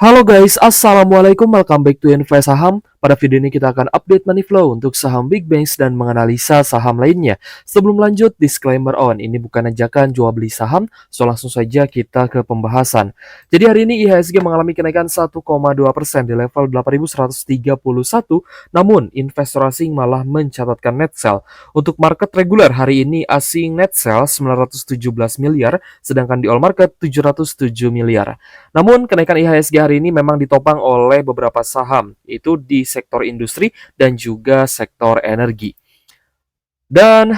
Halo guys, assalamualaikum. Welcome back to Invest Saham. Pada video ini kita akan update money flow untuk saham big banks dan menganalisa saham lainnya. Sebelum lanjut, disclaimer on. Ini bukan ajakan jual beli saham, so langsung saja kita ke pembahasan. Jadi hari ini IHSG mengalami kenaikan 1,2% di level 8.131, namun investor asing malah mencatatkan net sell. Untuk market reguler hari ini asing net sell 917 miliar, sedangkan di all market 707 miliar. Namun, kenaikan IHSG hari ini memang ditopang oleh beberapa saham, yaitu di sektor industri dan juga sektor energi. Dan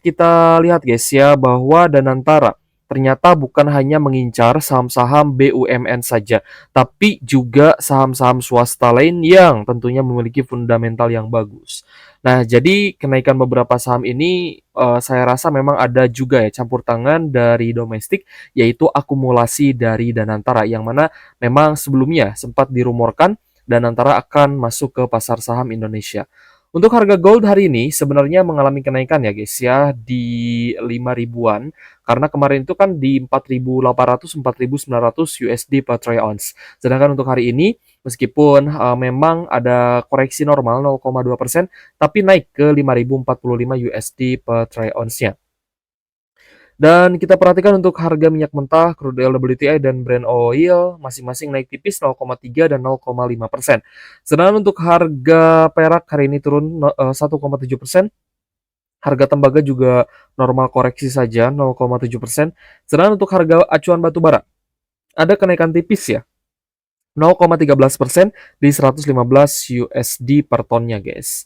kita lihat guys ya bahwa Danantara ternyata bukan hanya mengincar saham-saham BUMN saja, tapi juga saham-saham swasta lain yang tentunya memiliki fundamental yang bagus. Nah, jadi kenaikan beberapa saham ini saya rasa memang ada juga ya campur tangan dari domestik, yaitu akumulasi dari Danantara yang mana memang sebelumnya sempat dirumorkan Danantara akan masuk ke pasar saham Indonesia. Untuk harga gold hari ini sebenarnya mengalami kenaikan ya guys ya di 5 ribuan karena kemarin itu kan di 4.800 4.900 USD per troy ounce. Sedangkan untuk hari ini meskipun memang ada koreksi normal 0,2% tapi naik ke 5.045 USD per troy ounce-nya. Dan kita perhatikan untuk harga minyak mentah, crude oil WTI dan Brent oil masing-masing naik tipis 0,3 dan 0,5%. Sedangkan untuk harga perak hari ini turun 1,7%. Harga tembaga juga normal koreksi saja 0,7%. Sedangkan untuk harga acuan batu bara ada kenaikan tipis ya 0,13% di 115 USD per tonnya guys.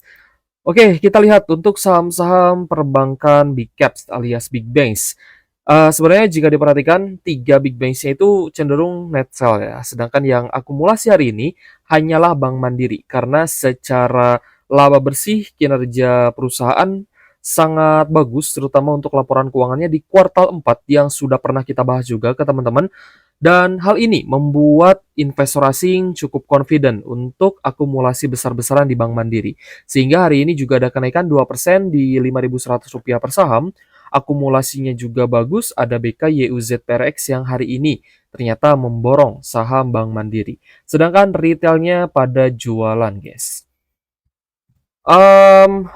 Oke, kita lihat untuk saham-saham perbankan big caps alias big banks. Sebenarnya jika diperhatikan, 3 big banks-nya itu cenderung net sell ya. Sedangkan yang akumulasi hari ini hanyalah Bank Mandiri karena secara laba bersih kinerja perusahaan sangat bagus terutama untuk laporan keuangannya di kuartal 4 yang sudah pernah kita bahas juga ke teman-teman. Dan hal ini membuat investor asing cukup confident untuk akumulasi besar-besaran di Bank Mandiri. Sehingga hari ini juga ada kenaikan 2% di Rp5.100 per saham. Akumulasinya juga bagus, ada BKYUZPRX yang hari ini ternyata memborong saham Bank Mandiri. Sedangkan retailnya pada jualan, guys. Um,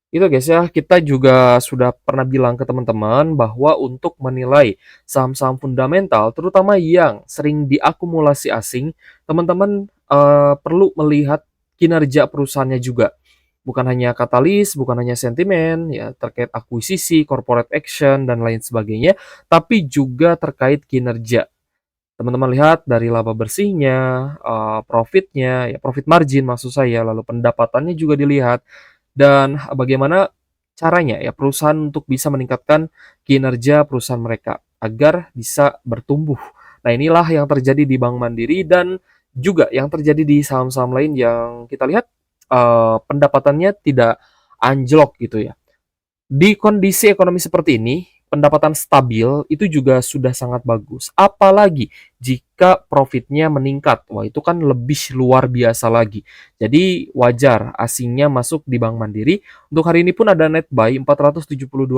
itu guys ya, kita juga sudah pernah bilang ke teman-teman bahwa untuk menilai saham-saham fundamental, terutama yang sering diakumulasi asing, teman-teman perlu melihat kinerja perusahaannya juga. Bukan hanya katalis, bukan hanya sentimen, ya terkait akuisisi, corporate action, dan lain sebagainya, tapi juga terkait kinerja. Teman-teman lihat dari laba bersihnya, profitnya, ya profit margin maksud saya, lalu pendapatannya juga dilihat, dan bagaimana caranya ya perusahaan untuk bisa meningkatkan kinerja perusahaan mereka agar bisa bertumbuh. Nah, inilah yang terjadi di Bank Mandiri dan juga yang terjadi di saham-saham lain yang kita lihat pendapatannya tidak anjlok gitu ya. Di kondisi ekonomi seperti ini, pendapatan stabil itu juga sudah sangat bagus. Apalagi jika profitnya meningkat. Wah, itu kan lebih luar biasa lagi. Jadi wajar asingnya masuk di Bank Mandiri. Untuk hari ini pun ada net buy 472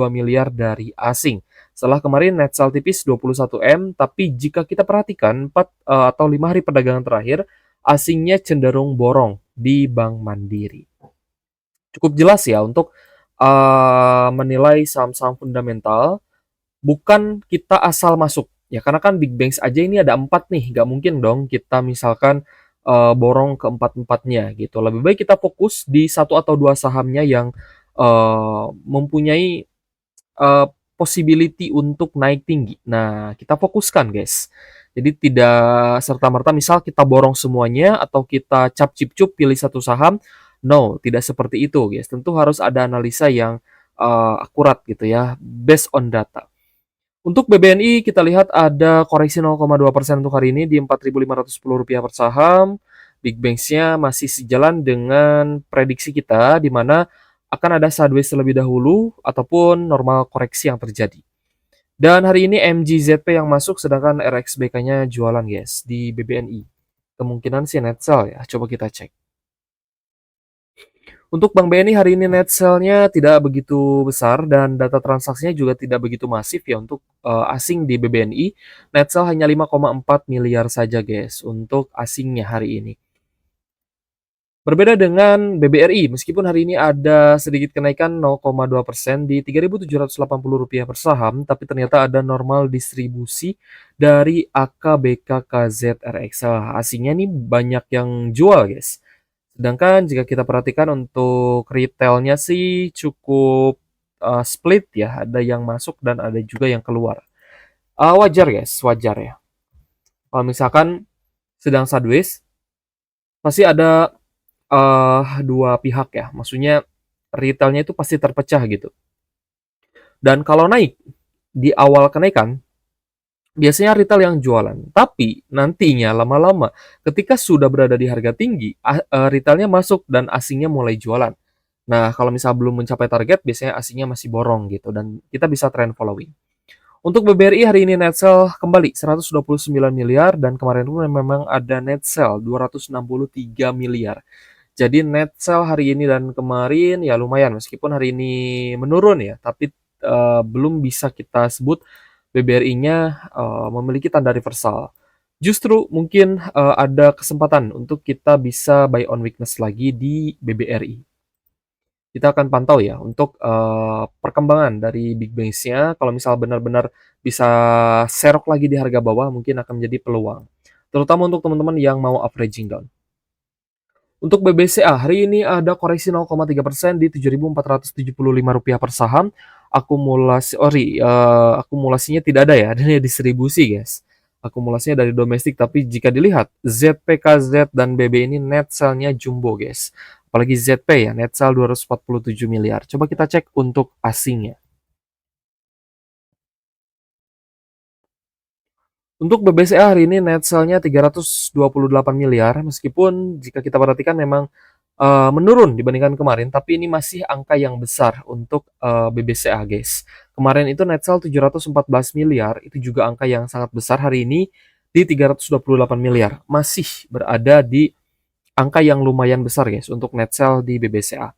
miliar dari asing. Setelah kemarin net sell tipis 21 M, tapi jika kita perhatikan 4 atau 5 hari perdagangan terakhir, asingnya cenderung borong di Bank Mandiri. Cukup jelas ya untuk menilai saham-saham fundamental, bukan kita asal masuk. Ya karena kan big banks aja ini ada 4 nih, nggak mungkin dong kita misalkan borong ke empat-empatnya gitu. Lebih baik kita fokus di satu atau dua sahamnya yang mempunyai eee, possibility untuk naik tinggi. Nah, kita fokuskan guys. Jadi tidak serta-merta misal kita borong semuanya atau kita cap-cip-cup pilih satu saham, no, tidak seperti itu guys. Tentu harus ada analisa yang akurat gitu ya, based on data. Untuk BBNI kita lihat ada koreksi 0,2% untuk hari ini di Rp4.510 per saham. Big Banks-nya masih sejalan dengan prediksi kita di mana akan ada sideways terlebih dahulu ataupun normal koreksi yang terjadi. Dan hari ini MGZP yang masuk sedangkan RXBK-nya jualan guys di BBNI. Kemungkinan sih net sell ya, coba kita cek. Untuk Bank BNI hari ini net sale-nya tidak begitu besar dan data transaksinya juga tidak begitu masif ya untuk asing di BBNI. Net sale hanya 5,4 miliar saja guys untuk asingnya hari ini. Berbeda dengan BBRI, meskipun hari ini ada sedikit kenaikan 0,2% di Rp3.780 per saham, tapi ternyata ada normal distribusi dari AKBKKZRX. Asingnya nih banyak yang jual guys. Sedangkan jika kita perhatikan untuk retailnya sih cukup split ya, ada yang masuk dan ada juga yang keluar. Wajar guys, wajar ya. Kalau misalkan sedang sideways, pasti ada dua pihak ya, maksudnya retailnya itu pasti terpecah gitu. Dan kalau naik di awal kenaikan, biasanya retail yang jualan. Tapi nantinya lama-lama ketika sudah berada di harga tinggi, retailnya masuk dan asingnya mulai jualan. Nah, kalau misal belum mencapai target, biasanya asingnya masih borong gitu dan kita bisa trend following. Untuk BBRI hari ini net sale kembali 129 miliar dan kemarin pun memang ada net sale 263 miliar. Jadi net sale hari ini dan kemarin ya lumayan meskipun hari ini menurun ya, tapi belum bisa kita sebut BBRI-nya memiliki tanda reversal. Justru mungkin ada kesempatan untuk kita bisa buy on weakness lagi di BBRI. Kita akan pantau ya untuk perkembangan dari Big Banks-nya. Kalau misal benar-benar bisa serok lagi di harga bawah, mungkin akan menjadi peluang. Terutama untuk teman-teman yang mau averaging down. Untuk BBCA, hari ini ada koreksi 0,3% di Rp7.475 per saham. Akumulasinya tidak ada ya, adanya distribusi guys. Akumulasinya dari domestik, tapi jika dilihat ZPKZ dan BB ini net sale-nya jumbo guys. Apalagi ZP ya, net sale 247 miliar. Coba kita cek untuk asingnya. Untuk BBCA hari ini net sale-nya 328 miliar, meskipun jika kita perhatikan memang menurun dibandingkan kemarin, tapi ini masih angka yang besar untuk BBCA guys. Kemarin itu net sale 714 miliar, itu juga angka yang sangat besar. Hari ini di 328 miliar, masih berada di angka yang lumayan besar guys untuk net sale di BBCA.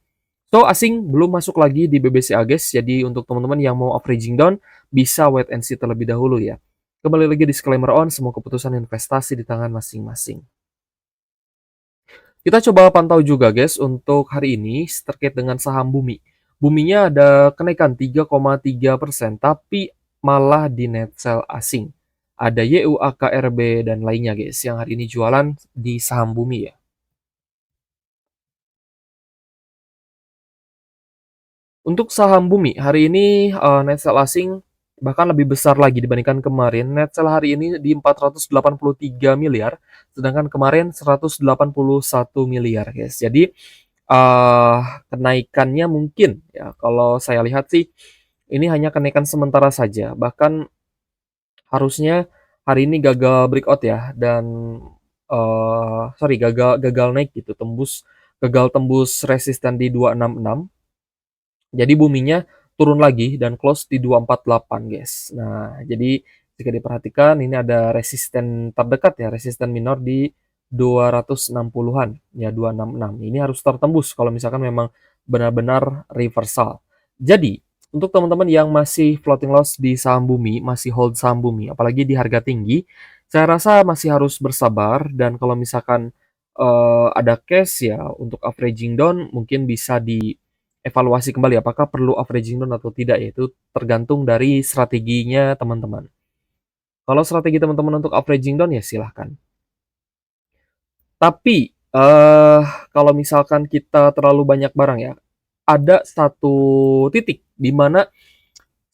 So, asing belum masuk lagi di BBCA guys, jadi untuk teman-teman yang mau averaging down, bisa wait and see terlebih dahulu ya. Kembali lagi disclaimer on, semua keputusan investasi di tangan masing-masing. Kita coba pantau juga guys untuk hari ini terkait dengan saham Bumi. Buminya ada kenaikan 3,3%, tapi malah di net sell asing. Ada YUAKRB dan lainnya guys yang hari ini jualan di saham Bumi ya. Untuk saham Bumi, hari ini net sell asing bahkan lebih besar lagi dibandingkan kemarin. Net sell hari ini di 483 miliar, sedangkan kemarin 181 miliar, guys. Jadi kenaikannya mungkin ya kalau saya lihat sih ini hanya kenaikan sementara saja. Bahkan harusnya hari ini gagal breakout ya dan sorry gagal naik gitu, gagal tembus resisten di 266. Jadi buminya turun lagi dan close di 248 guys. Nah, jadi jika diperhatikan ini ada resisten terdekat ya, resisten minor di 260-an ya 266. Ini harus tertembus kalau misalkan memang benar-benar reversal. Jadi, untuk teman-teman yang masih floating loss di saham bumi, masih hold saham bumi, apalagi di harga tinggi, saya rasa masih harus bersabar dan kalau misalkan ada cash ya untuk averaging down mungkin bisa di evaluasi kembali apakah perlu averaging down atau tidak, yaitu tergantung dari strateginya teman-teman. Kalau strategi teman-teman untuk averaging down ya silahkan. Tapi kalau misalkan kita terlalu banyak barang ya, ada satu titik di mana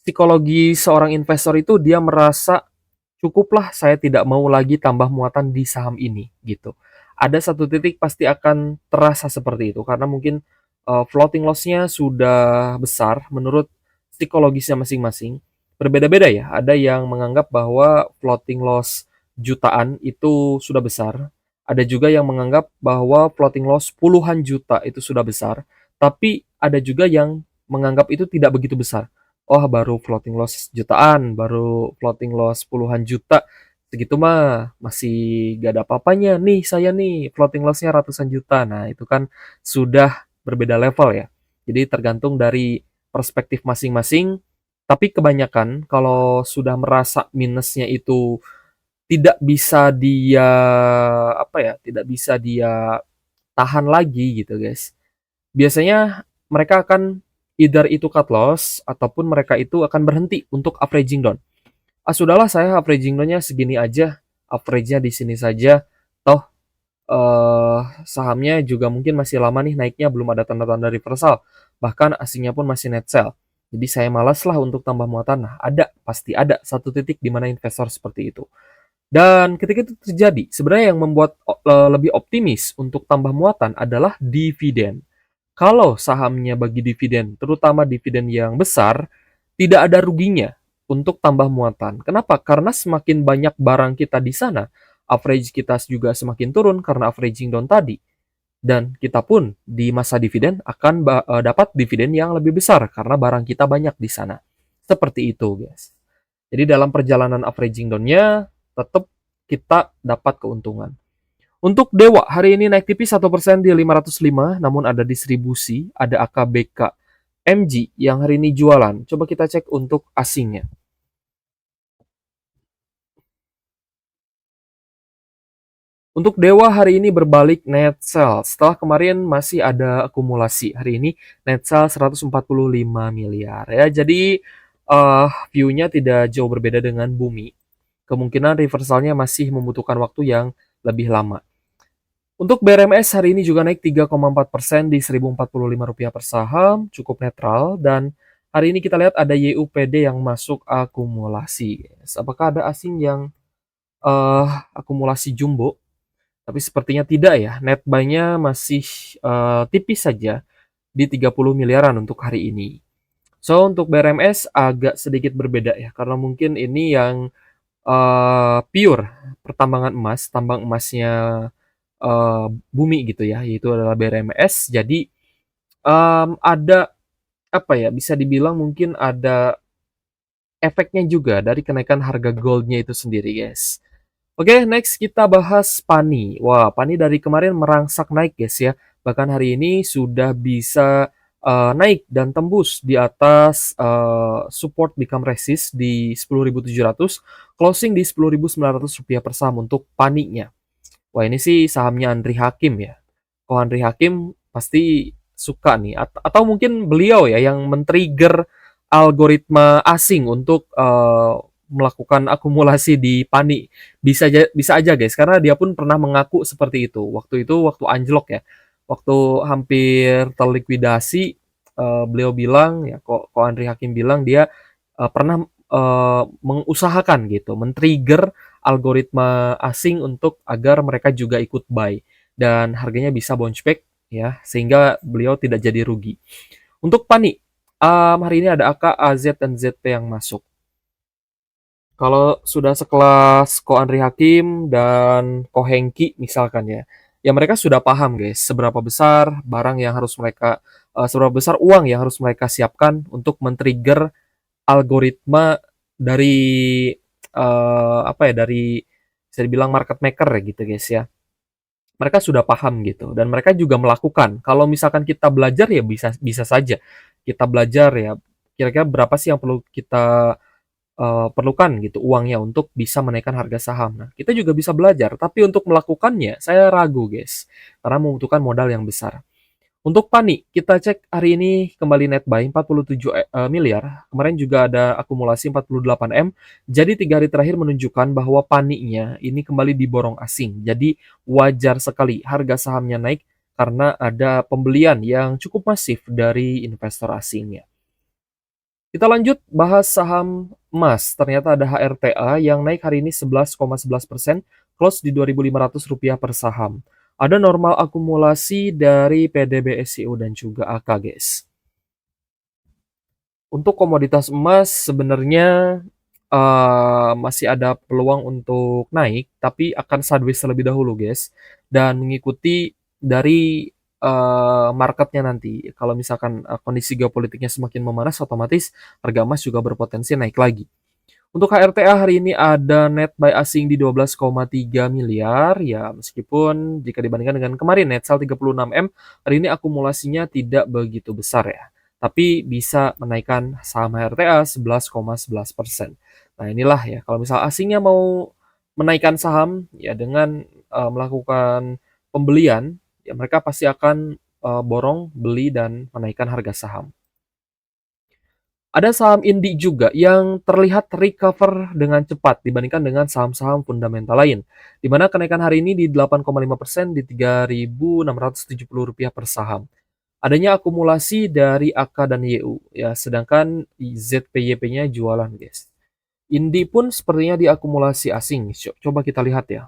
psikologi seorang investor itu dia merasa cukuplah saya tidak mau lagi tambah muatan di saham ini gitu. Ada satu titik pasti akan terasa seperti itu karena mungkin floating loss-nya sudah besar menurut psikologisnya masing-masing. Berbeda-beda ya, ada yang menganggap bahwa floating loss jutaan itu sudah besar. Ada juga yang menganggap bahwa floating loss puluhan juta itu sudah besar. Tapi ada juga yang menganggap itu tidak begitu besar. Oh, baru floating loss jutaan, baru floating loss puluhan juta, segitu mah masih gak ada apa-apanya nih saya nih floating loss-nya ratusan juta. Nah, itu kan sudah berbeda level ya. Jadi tergantung dari perspektif masing-masing, tapi kebanyakan kalau sudah merasa minusnya itu tidak bisa dia, apa ya, tidak bisa dia tahan lagi gitu, guys. Biasanya mereka akan either itu cut loss ataupun mereka itu akan berhenti untuk averaging down. Ah, sudahlah saya averaging down-nya segini aja, average-nya di sini saja, toh sahamnya juga mungkin masih lama nih naiknya, belum ada tanda-tanda reversal, bahkan asingnya pun masih net sell. Jadi saya malas lah untuk tambah muatan. Nah, pasti ada satu titik di mana investor seperti itu. Dan ketika itu terjadi, sebenarnya yang membuat lebih optimis untuk tambah muatan adalah dividen. Kalau sahamnya bagi dividen, terutama dividen yang besar, tidak ada ruginya untuk tambah muatan. Kenapa? Karena semakin banyak barang kita di sana, average kita juga semakin turun karena averaging down tadi. Dan kita pun di masa dividen akan dapat dividen yang lebih besar karena barang kita banyak di sana. Seperti itu, guys. Jadi dalam perjalanan averaging down-nya, tetap kita dapat keuntungan. Untuk Dewa, hari ini naik tipis 1% di 505, namun ada distribusi, ada AKBK MG yang hari ini jualan. Coba kita cek untuk asingnya. Untuk Dewa hari ini berbalik net sell. Setelah kemarin masih ada akumulasi. Hari ini net sell 145 miliar ya. Jadi view-nya tidak jauh berbeda dengan Bumi. Kemungkinan reversalnya masih membutuhkan waktu yang lebih lama. Untuk BRMS hari ini juga naik 3,4% di Rp1.045 per saham, cukup netral. Dan hari ini kita lihat ada YUPD yang masuk akumulasi. Apakah ada asing yang akumulasi jumbo? Tapi sepertinya tidak ya. Net buy-nya masih tipis saja di 30 miliaran untuk hari ini. So, untuk BRMS agak sedikit berbeda ya, karena mungkin ini yang pure pertambangan emas, tambang emasnya Bumi gitu ya, yaitu adalah BRMS. Jadi ada apa ya, bisa dibilang mungkin ada efeknya juga dari kenaikan harga goldnya itu sendiri, guys. Oke, next kita bahas Pani. Wah, Pani dari kemarin merangsak naik, guys ya. Bahkan hari ini sudah bisa naik dan tembus di atas support become resist di 10.700, closing di Rp10.900 per saham untuk Paninya. Wah, ini sih sahamnya Andri Hakim ya. Kalau Andri Hakim pasti suka nih, atau mungkin beliau ya yang men-trigger algoritma asing untuk melakukan akumulasi di Pani. Bisa aja guys, karena dia pun pernah mengaku seperti itu. Waktu itu waktu anjlok ya. Waktu hampir terlikuidasi, beliau bilang ya, kok Andri Hakim bilang dia pernah mengusahakan gitu, men-trigger algoritma asing untuk agar mereka juga ikut buy dan harganya bisa bounce back ya, sehingga beliau tidak jadi rugi. Untuk Pani, hari ini ada AK, AZ, dan ZP yang masuk. Kalau sudah sekelas Ko Andri Hakim dan Ko Hengki misalkan ya, ya mereka sudah paham guys seberapa besar barang yang harus mereka, seberapa besar uang yang harus mereka siapkan untuk men-trigger algoritma dari apa ya, dari bisa dibilang market maker ya gitu guys ya. Mereka sudah paham gitu dan mereka juga melakukan. Kalau misalkan kita belajar ya bisa bisa saja kita belajar ya, kira-kira berapa sih yang perlu kita perlukan gitu uangnya untuk bisa menaikkan harga saham. Nah, kita juga bisa belajar, tapi untuk melakukannya saya ragu guys, karena membutuhkan modal yang besar. Untuk Pani, kita cek hari ini kembali net buy 47 miliar. Kemarin juga ada akumulasi 48 M. Jadi 3 hari terakhir menunjukkan bahwa Paninya ini kembali diborong asing. Jadi wajar sekali harga sahamnya naik karena ada pembelian yang cukup masif dari investor asingnya. Kita lanjut bahas saham emas. Ternyata ada HRTA yang naik hari ini 11,11%, close di Rp2.500 per saham. Ada normal akumulasi dari PDBSCO dan juga AK, guys. Untuk komoditas emas sebenarnya masih ada peluang untuk naik, tapi akan sideways terlebih dahulu, guys. Dan mengikuti dari marketnya nanti. Kalau misalkan kondisi geopolitiknya semakin memanas, otomatis harga emas juga berpotensi naik lagi. Untuk HRTA hari ini ada net buy asing di 12,3 miliar, ya meskipun jika dibandingkan dengan kemarin net sell 36 M, hari ini akumulasinya tidak begitu besar ya. Tapi bisa menaikkan saham HRTA 11,11%. Nah inilah ya, kalau misal asingnya mau menaikkan saham ya dengan melakukan pembelian, ya mereka pasti akan borong, beli dan menaikkan harga saham. Ada saham indie juga yang terlihat recover dengan cepat dibandingkan dengan saham-saham fundamental lain, di mana kenaikan hari ini di 8,5% di Rp3.670 per saham. Adanya akumulasi dari AK dan YU, ya, sedangkan ZPYP-nya jualan, guys. Indie pun sepertinya diakumulasi asing. Coba kita lihat ya.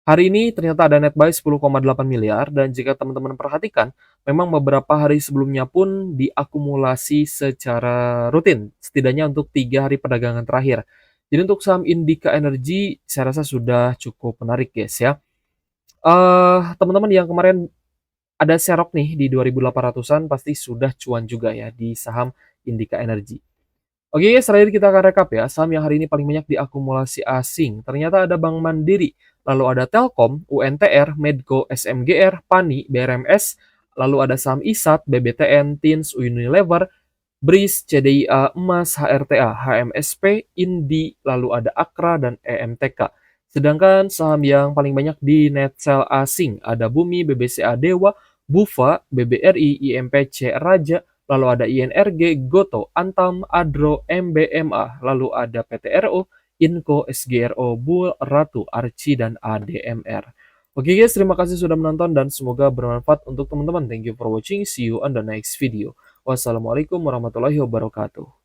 Hari ini ternyata ada net buy 10,8 miliar dan jika teman-teman perhatikan, memang beberapa hari sebelumnya pun diakumulasi secara rutin, setidaknya untuk 3 hari perdagangan terakhir. Jadi untuk saham Indika Energy, saya rasa sudah cukup menarik guys ya. Teman-teman yang kemarin ada serok nih di 2.800-an pasti sudah cuan juga ya di saham Indika Energy. Oke, terakhir kita akan rekap ya, saham yang hari ini paling banyak diakumulasi asing. Ternyata ada Bank Mandiri, lalu ada Telkom, UNTR, Medco, SMGR, PANI, BRMS, lalu ada saham ISAT, BBTN, TINS, Unilever, BRIS, CDIA, Emas, HRTA, HMSP, INDI, lalu ada Akra dan EMTK. Sedangkan saham yang paling banyak di net sell asing ada Bumi, BBCA Dewa, Bufa, BBRI, IMPC Raja, lalu ada INRG, Goto, Antam, Adro, MBMA, lalu ada PTRO, Inco, SGRO, Bull, Ratu, Archie, dan ADMR. Oke guys, terima kasih sudah menonton dan semoga bermanfaat untuk teman-teman. Thank you for watching. See you on the next video. Wassalamualaikum warahmatullahi wabarakatuh.